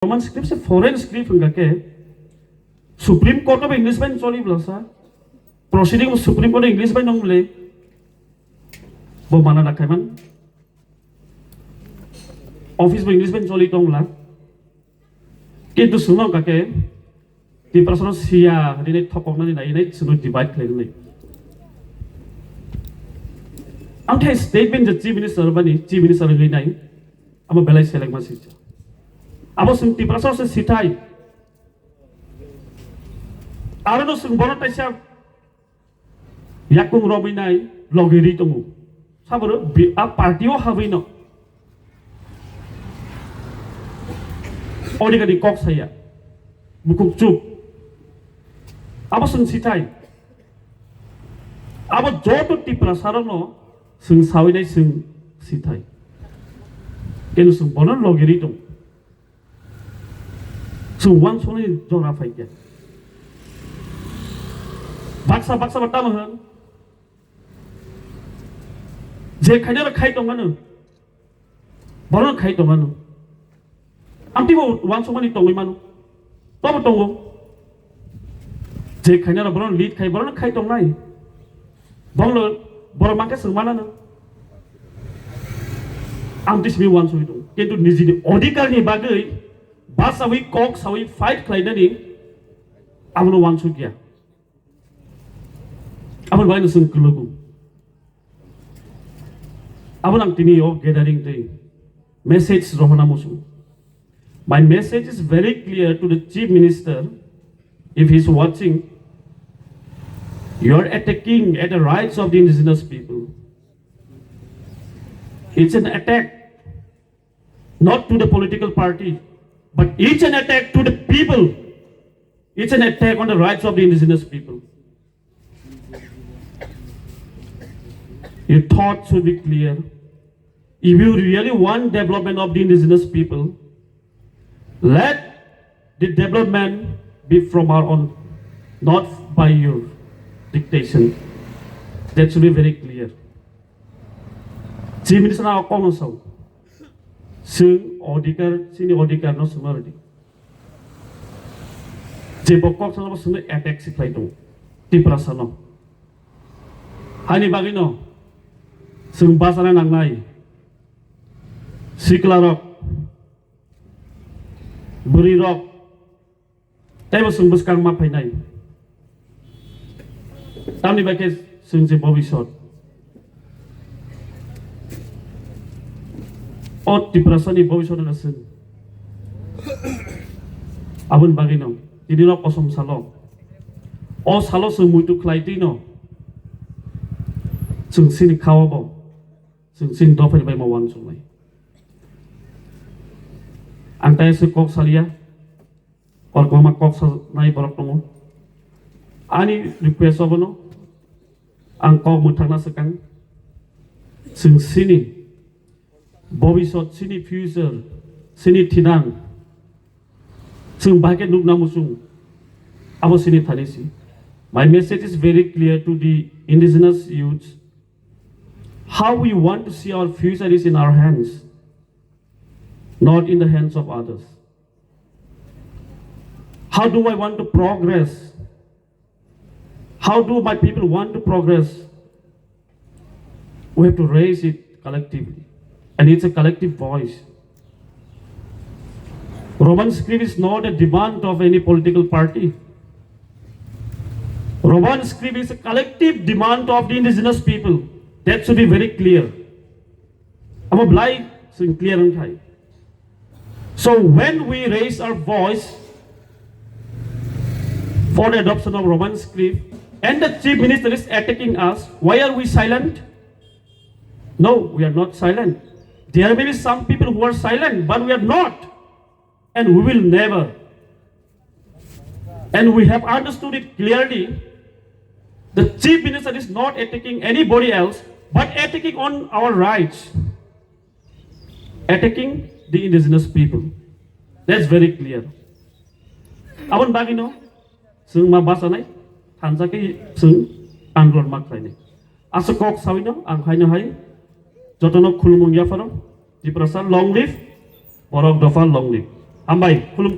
Roman script se foreign script hingga ke Supreme Court of English ban choli blasa proceeding Supreme Court of English ban nong le bo mana na kaiman office ban English ban choli tong la কিন্তু শুনো কাকে di personal sia ini top na ni ini sunu divide kle ni am thai statement je chief minister bani chief minister ngai nai am belai select ma sija abo sung di personal se sitai arano sung bono taisa yakung robi nai logiri tongu saboro a party o habino Odi kadi kok saya, bukuk cup. Apa sung sitai? Apa jodoh ti prasaran no sung sawi nai sung sitai. Kenu sung bonon logiri dong. Sung wan sung ni jora fai kia. Baksa batam han. Je kanya la khai tong manu. Bonon khai tong manu. Amti bo wan somani tongi manu tobo tongo je khanya ra boron lead khai boron khai tong nai bonglo bor mangke sungmana na amti smi wan soi tong kintu niji ni odikar ni bagai basawi kok sawi fight khai na ni amno wan su kya amon bai no sung kulogu amon ang tini o gathering day message rohana musu. My message is very clear to the Chief Minister. If he's watching, you are attacking at the rights of the indigenous people. It's an attack, not to the political party, but it's an attack to the people. It's an attack on the rights of the indigenous people. Your thoughts should be clear. If you really want development of the indigenous people, let the development be from our own, not by your dictation. That should be very clear. Chief Minister na ako no saw. Sini odikar no sumardi. Je bokok sa sunu attack si flight no. Ti prasano. Hani bagino. Sung basana nang nai. Siklarok Beri rok, tapi sung buskang mapai nai. Tamni bagai sung je bobi shot. Ot di perasaan bobi shot na sung. Abun bagi no, jadi no kosong salong. O salo sung mutu klaiti no. Sung sini kawabo, sung sini dopa di bayi mawan sung mai. Antai se kok salia or koma kok sa nai borok tongo ani request obono ang kok mutang na sekang sing sini bobisot sini future sini tinang sing bahagia nuk na musung abo sini thalisi. My message is very clear to the indigenous youths. How we want to see our future is in our hands, not in the hands of others. How do I want to progress? How do my people want to progress? We have to raise it collectively, and it's a collective voice. Roman script is not a demand of any political party. Roman script is a collective demand of the indigenous people. That should be very clear. I'm a blind, so clear and high. So when we raise our voice for the adoption of Roman script and the Chief Minister is attacking us, why are we silent? No, we are not silent. There may be some people who are silent, but we are not. And we will never. And we have understood it clearly. The Chief Minister is not attacking anybody else, but attacking on our rights. Attacking the indigenous people. That's very clear. Abon bagi no, sung ma basa nai, hansa ke sung anglor mak khai nai. Asa kok sawi no, ang khai no hai, jotono khulmung ya faro, di prasar long live, borok dofa long live. हामबाय खुलुमबाय